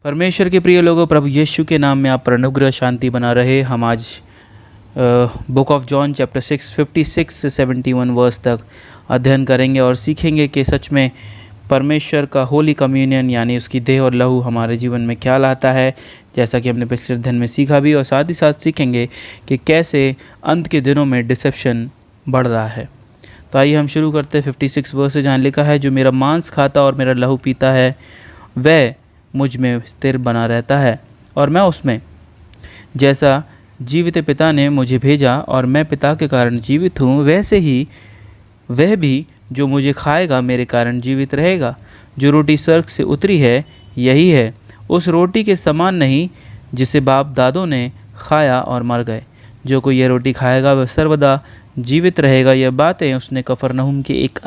परमेश्वर के प्रिय लोगों, प्रभु यीशु के नाम में आप पर अनुग्रह शांति बना रहे। हम आज बुक ऑफ जॉन चैप्टर 6 56 से 71 वर्स तक अध्ययन करेंगे और सीखेंगे कि सच में परमेश्वर का होली कम्युनियन यानी उसकी देह और लहू हमारे जीवन में क्या लाता है, जैसा कि हमने पिछले अध्ययन में सीखा भी, और साथ ही साथ सीखेंगे कि कैसे अंत के दिनों में डिसेप्शन बढ़ रहा है। तो आइए हम शुरू करते हैं 56 वर्स से, जहाँ लिखा है, जो मेरा मांस खाता और मेरा लहू पीता है वह मुझ में स्थिर बना रहता है और मैं उसमें। जैसा जीवित पिता ने मुझे भेजा और मैं पिता के कारण जीवित हूँ, वैसे ही वह भी जो मुझे खाएगा मेरे कारण जीवित रहेगा। जो रोटी स्वर्ग से उतरी है यही है, उस रोटी के समान नहीं जिसे बाप दादों ने खाया और मर गए। जो कोई यह रोटी खाएगा वह सर्वदा जीवित रहेगा। यह बातें उसने कफरनहूम के एक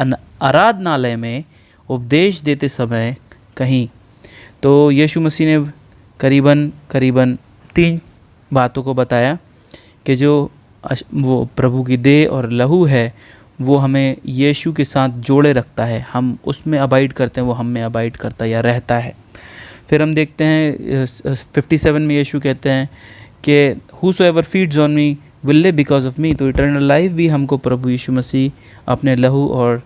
आराधनालय में उपदेश देते समय कहीं। तो यीशु मसीह ने करीबन 3 बातों को बताया कि जो वो प्रभु की देह और लहू है वो हमें यीशु के साथ जोड़े रखता है, हम उसमें अबाइड करते हैं, वो हम में अबाइड करता है या रहता है। फिर हम देखते हैं 57 में यीशु कहते हैं कि whosoever feeds on me will live because of me. तो इटर्नल लाइफ भी हमको प्रभु यीशु मसीह अपने लहू और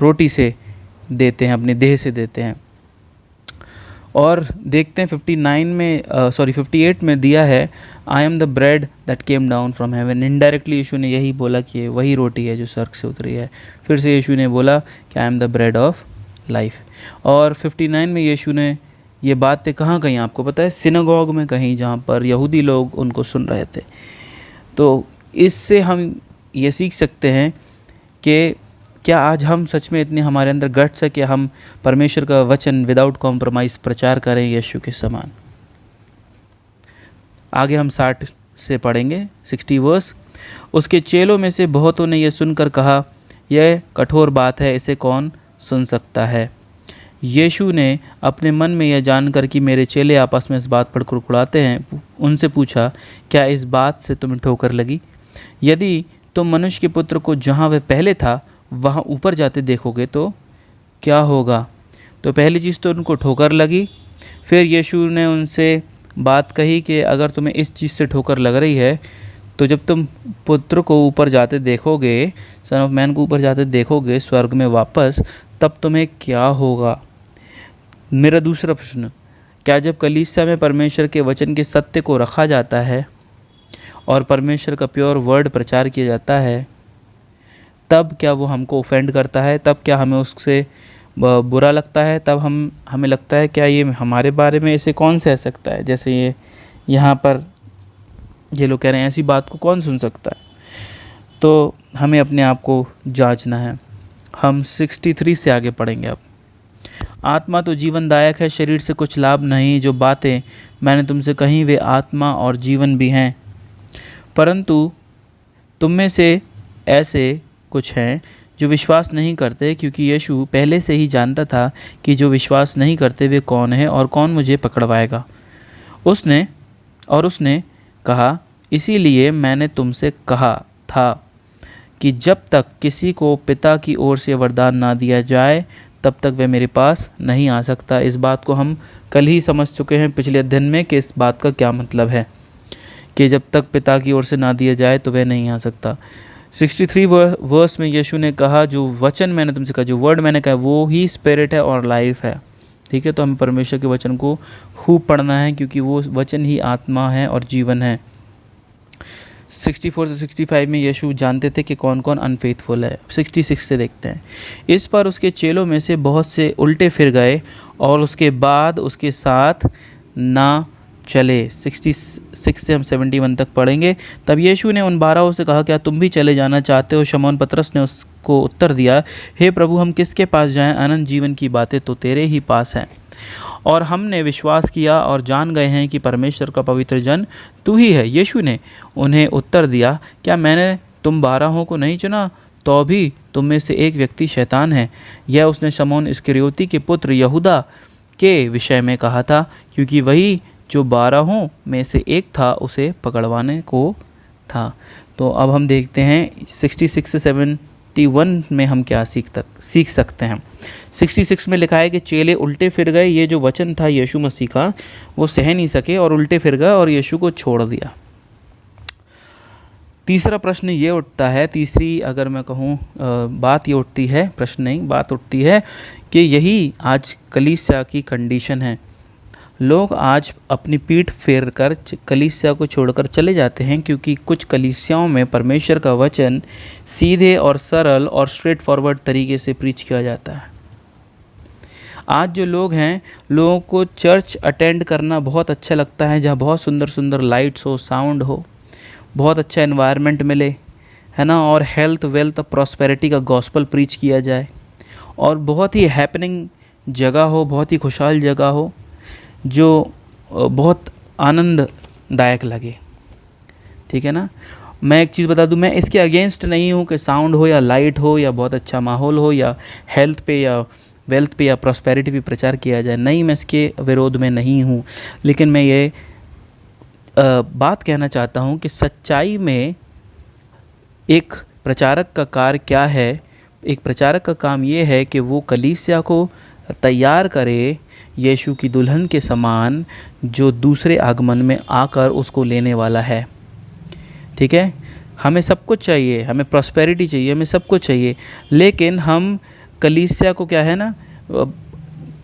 रोटी से देते हैं, अपने देह से देते हैं। और देखते हैं 58 में दिया है, I am the bread that came down from heaven. Indirectly Yeshu ने यही बोला कि वही रोटी है जो स्वर्ग से उतरी है। फिर से यीशु ने बोला कि आई am the bread of life. और 59 में यीशु ने ये बातें कहाँ कहीं आपको पता है, सिनागोग में कहीं, जहाँ पर यहूदी लोग उनको सुन रहे थे। तो इससे हम ये सीख सकते हैं कि क्या आज हम सच में इतने हमारे अंदर गट्स है कि हम परमेश्वर का वचन विदाउट कॉम्प्रोमाइज़ प्रचार करें यीशु के समान। आगे हम 60 से पढ़ेंगे 60 वर्स। उसके चेलों में से बहुतों ने यह सुनकर कहा, यह कठोर बात है, इसे कौन सुन सकता है। यीशु ने अपने मन में यह जानकर कि मेरे चेले आपस में इस बात पर कुड़कुड़ाते हैं, उनसे पूछा, क्या इस बात से तुम्हें ठोकर लगी? यदि तुम मनुष्य के पुत्र को जहाँ वह पहले था वहाँ ऊपर जाते देखोगे तो क्या होगा? तो पहली चीज़ तो उनको ठोकर लगी। फिर यीशु ने उनसे बात कही कि अगर तुम्हें इस चीज़ से ठोकर लग रही है तो जब तुम पुत्र को ऊपर जाते देखोगे, सन ऑफ मैन को ऊपर जाते देखोगे स्वर्ग में वापस, तब तुम्हें क्या होगा? मेरा दूसरा प्रश्न, क्या जब कलीसिया में परमेश्वर के वचन के सत्य को रखा जाता है और परमेश्वर का प्योर वर्ड प्रचार किया जाता है, तब क्या वो हमको ऑफेंड करता है? तब क्या हमें उससे बुरा लगता है? तब हमें लगता है क्या ये हमारे बारे में ऐसे कौन से कह सकता है? जैसे ये यहाँ पर ये लोग कह रहे हैं, ऐसी बात को कौन सुन सकता है? तो हमें अपने आप को जांचना है। हम 63 से आगे पढ़ेंगे अब। आत्मा तो जीवनदायक है, शरीर से कुछ लाभ नहीं। जो बातें मैंने तुमसे कही वे आत्मा और जीवन भी हैं, परंतु तुम में से ऐसे कुछ हैं जो विश्वास नहीं करते। क्योंकि यीशु पहले से ही जानता था कि जो विश्वास नहीं करते वे कौन है और कौन मुझे पकड़वाएगा। उसने कहा, इसीलिए मैंने तुमसे कहा था कि जब तक किसी को पिता की ओर से वरदान ना दिया जाए तब तक वह मेरे पास नहीं आ सकता। इस बात को हम कल ही समझ चुके हैं पिछले अध्ययन में कि इस बात का क्या मतलब है कि जब तक पिता की ओर से ना दिया जाए तो वह नहीं आ सकता। 63 वर्स में यीशु ने कहा, जो वचन मैंने तुमसे कहा, जो वर्ड मैंने कहा, वो ही स्पिरिट है और लाइफ है। ठीक है, तो हमें परमेश्वर के वचन को खूब पढ़ना है क्योंकि वो वचन ही आत्मा है और जीवन है। 64 से 65 में यीशु जानते थे कि कौन कौन अनफेथफुल है। 66 से देखते हैं। इस पर उसके चेलों में से बहुत से उल्टे फिर गए और उसके बाद उसके साथ ना चले। 66 से हम 71 तक पढ़ेंगे। तब यीशु ने उन 12 से कहा, क्या तुम भी चले जाना चाहते हो? शमौन पतरस ने उसको उत्तर दिया, हे प्रभु, हम किसके पास जाएं? अनंत जीवन की बातें तो तेरे ही पास हैं और हमने विश्वास किया और जान गए हैं कि परमेश्वर का पवित्र जन तू ही है। यीशु ने उन्हें उत्तर दिया, क्या मैंने तुम 12 को नहीं चुना? तो भी तुम में से एक व्यक्ति शैतान है। यह उसने शमौन इस्करियोती के पुत्र यहूदा के विषय में कहा था, क्योंकि वही जो 12 में से एक था उसे पकड़वाने को था। तो अब हम देखते हैं 66 से 51 में हम क्या सीख सकते हैं। 66 में लिखा है कि चेले उल्टे फिर गए। ये जो वचन था यीशु मसीह का, वो सह नहीं सके और उल्टे फिर गए और यीशु को छोड़ दिया। तीसरा प्रश्न ये उठता है, तीसरी अगर मैं कहूँ बात ये उठती है, प्रश्न नहीं बात उठती है कि यही आज कलीसिया की कंडीशन है। लोग आज अपनी पीठ फेर कर कलीसिया को छोड़कर चले जाते हैं, क्योंकि कुछ कलीसियाओं में परमेश्वर का वचन सीधे और सरल और स्ट्रेट फॉरवर्ड तरीके से प्रीच किया जाता है। आज जो लोग हैं, लोगों को चर्च अटेंड करना बहुत अच्छा लगता है, जहाँ बहुत सुंदर सुंदर लाइट्स हो, साउंड हो, बहुत अच्छा एनवायरनमेंट मिले, है ना, और हेल्थ वेल्थ प्रॉस्पेरिटी का गॉस्पल प्रीच किया जाए, और बहुत ही हैपनिंग जगह हो, बहुत ही खुशहाल जगह हो, जो बहुत आनंददायक लगे। ठीक है ना। मैं एक चीज़ बता दूं, मैं इसके अगेंस्ट नहीं हूं कि साउंड हो या लाइट हो या बहुत अच्छा माहौल हो या हेल्थ पे या वेल्थ पे या प्रॉस्पेरिटी पे प्रचार किया जाए, नहीं, मैं इसके विरोध में नहीं हूं। लेकिन मैं ये बात कहना चाहता हूं कि सच्चाई में एक प्रचारक का कार्य क्या है। एक प्रचारक का काम ये है कि वो कलीसिया को तैयार करे यीशु की दुल्हन के समान, जो दूसरे आगमन में आकर उसको लेने वाला है। ठीक है। हमें सब कुछ चाहिए, हमें प्रॉस्पेरिटी चाहिए, हमें सब कुछ चाहिए, लेकिन हम कलीसिया को क्या है ना,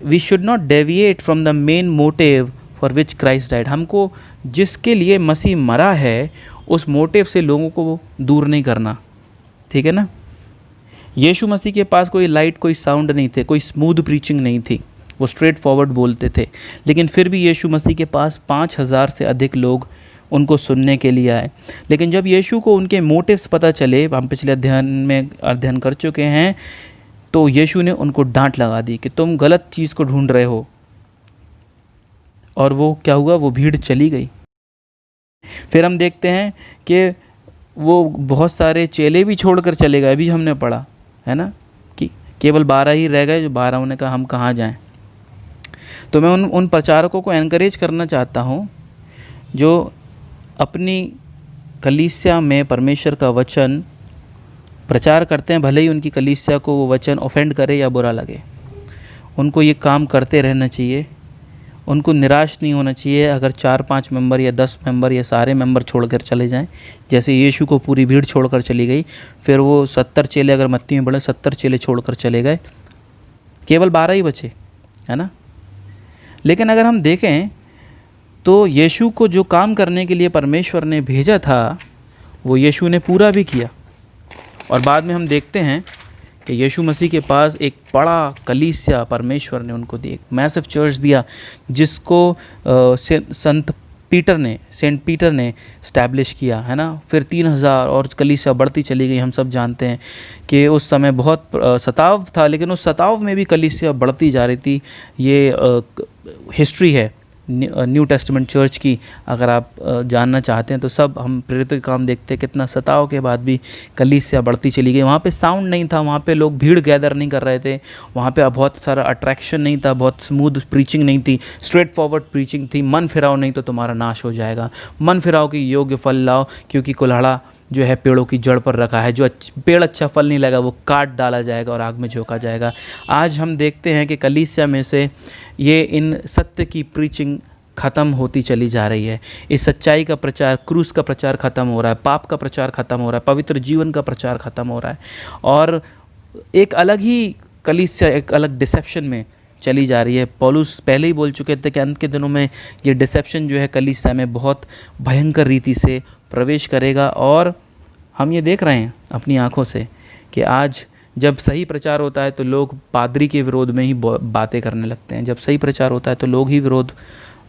we should not deviate from the main motive for which Christ died. हमको जिसके लिए मसीह मरा है उस मोटिव से लोगों को दूर नहीं करना। ठीक है ना। यीशु मसीह के पास कोई लाइट, कोई साउंड नहीं थे, कोई स्मूथ प्रीचिंग नहीं थी, वो स्ट्रेट फॉरवर्ड बोलते थे, लेकिन फिर भी यीशु मसीह के पास 5000 से अधिक लोग उनको सुनने के लिए आए। लेकिन जब यीशु को उनके मोटिव्स पता चले, हम पिछले अध्ययन कर चुके हैं, तो यीशु ने उनको डांट लगा दी कि तुम गलत चीज़ को ढूंढ रहे हो। और वो क्या हुआ, वो भीड़ चली गई। फिर हम देखते हैं कि वो बहुत सारे चेले भी छोड़कर चले गए। अभी हमने पढ़ा है ना कि केवल 12 ही रह गए, जो 12 ने कहा हम कहाँ जाएं। तो मैं उन प्रचारकों को एनकरेज करना चाहता हूँ जो अपनी कलीसिया में परमेश्वर का वचन प्रचार करते हैं, भले ही उनकी कलीसिया को वो वचन ऑफेंड करे या बुरा लगे, उनको ये काम करते रहना चाहिए। उनको निराश नहीं होना चाहिए अगर 4-5 मेंबर या 10 मेंबर या सारे मेंबर छोड़कर चले जाएं, जैसे यीशु को पूरी भीड़ छोड़कर चली गई। फिर वो 70 चेले, अगर मत्ती में पढ़े 70 चेले छोड़कर चले गए, केवल 12 ही बचे, है ना। लेकिन अगर हम देखें तो यीशु को जो काम करने के लिए परमेश्वर ने भेजा था, वो यीशु ने पूरा भी किया। और बाद में हम देखते हैं कि यीशु मसीह के पास एक बड़ा कलीसिया परमेश्वर ने उनको दी, एक मैसिव चर्च दिया, जिसको सेंट पीटर ने स्टैब्लिश किया, है ना। फिर 3000 और कलीसिया बढ़ती चली गई। हम सब जानते हैं कि उस समय बहुत सताव था, लेकिन उस सताव में भी कलीसिया बढ़ती जा रही थी। ये हिस्ट्री है न्यू टेस्टामेंट चर्च की। अगर आप जानना चाहते हैं तो सब हम प्रेरित के काम देखते हैं, कितना सताव के बाद भी कलीसिया बढ़ती चली गई। वहाँ पे साउंड नहीं था, वहाँ पे लोग भीड़ गैदर नहीं कर रहे थे, वहाँ पे बहुत सारा अट्रैक्शन नहीं था, बहुत स्मूथ प्रीचिंग नहीं थी, स्ट्रेट फॉरवर्ड प्रीचिंग थी। मन फिराओ नहीं तो तुम्हारा नाश हो जाएगा, मन फिराओ कि योग्य फल लाओ, क्योंकि कुल्हाड़ा जो है पेड़ों की जड़ पर रखा है, जो पेड़ अच्छा फल नहीं लगा वो काट डाला जाएगा और आग में झोंका जाएगा। आज हम देखते हैं कि कलीसिया में से ये इन सत्य की प्रीचिंग ख़त्म होती चली जा रही है। इस सच्चाई का प्रचार, क्रूस का प्रचार ख़त्म हो रहा है, पाप का प्रचार ख़त्म हो रहा है, पवित्र जीवन का प्रचार ख़त्म हो रहा है, और एक अलग ही कलीसिया एक अलग डिसेप्शन में चली जा रही है। पौलुस पहले ही बोल चुके थे कि अंत के दिनों में ये डिसेप्शन जो है कलीसिया में बहुत भयंकर रीति से प्रवेश करेगा। और हम ये देख रहे हैं अपनी आँखों से कि आज जब सही प्रचार होता है तो लोग पादरी के विरोध में ही बातें करने लगते हैं। जब सही प्रचार होता है तो लोग ही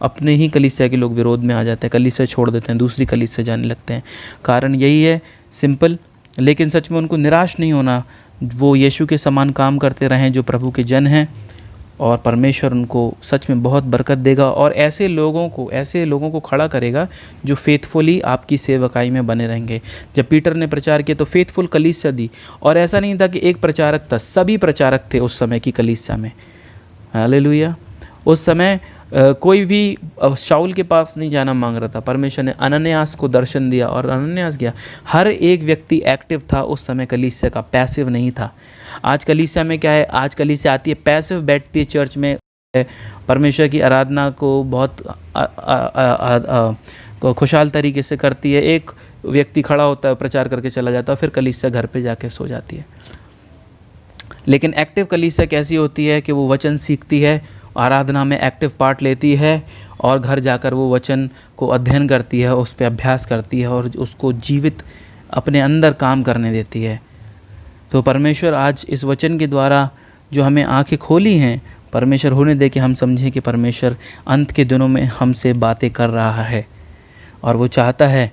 अपने ही कलीसिया के लोग विरोध में आ जाते हैं, कलीसिया छोड़ देते हैं, दूसरी कलीसिया जाने लगते हैं। कारण यही है, सिंपल। लेकिन सच में उनको निराश नहीं होना, वो यीशु के समान काम करते रहें जो प्रभु के जन हैं, और परमेश्वर उनको सच में बहुत बरकत देगा और ऐसे लोगों को खड़ा करेगा जो फेथफुली आपकी सेवकाई में बने रहेंगे। जब पीटर ने प्रचार किया तो फेथफुल कलीसिया दी, और ऐसा नहीं था कि एक प्रचारक था, सभी प्रचारक थे उस समय की कलीसिया में। हालेलुया। उस समय कोई भी शाऊल के पास नहीं जाना मांग रहा था। परमेश्वर ने अनन्यास को दर्शन दिया और अनन्यास गया। हर एक व्यक्ति एक्टिव था उस समय कलीसिया का, पैसिव नहीं था। आज कलीसिया में क्या है, आज कलीसिया आती है, पैसिव बैठती है चर्च में, परमेश्वर की आराधना को बहुत खुशहाल तरीके से करती है। एक व्यक्ति खड़ा होता है, प्रचार करके चला जाता है, फिर कलीसिया घर पे जाके सो जाती है। लेकिन एक्टिव कलीसिया कैसी होती है कि वो वचन सीखती है, आराधना में एक्टिव पार्ट लेती है और घर जाकर वो वचन को अध्ययन करती है, उस पर अभ्यास करती है और उसको जीवित अपने अंदर काम करने देती है। तो परमेश्वर आज इस वचन के द्वारा जो हमें आंखें खोली हैं, परमेश्वर होने दे कि हम समझें कि परमेश्वर अंत के दिनों में हमसे बातें कर रहा है और वो चाहता है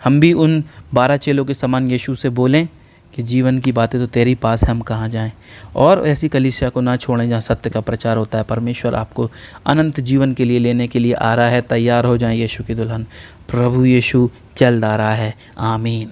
हम भी उन 12 चेलों के समान यीशु से बोलें कि जीवन की बातें तो तेरे पास है, हम कहाँ जाएं। और ऐसी कलीसिया को ना छोड़ें जहाँ सत्य का प्रचार होता है। परमेश्वर आपको अनंत जीवन के लिए लेने के लिए आ रहा है। तैयार हो जाएं यीशु की दुल्हन। प्रभु यीशु जल्द आ रहा है। आमीन।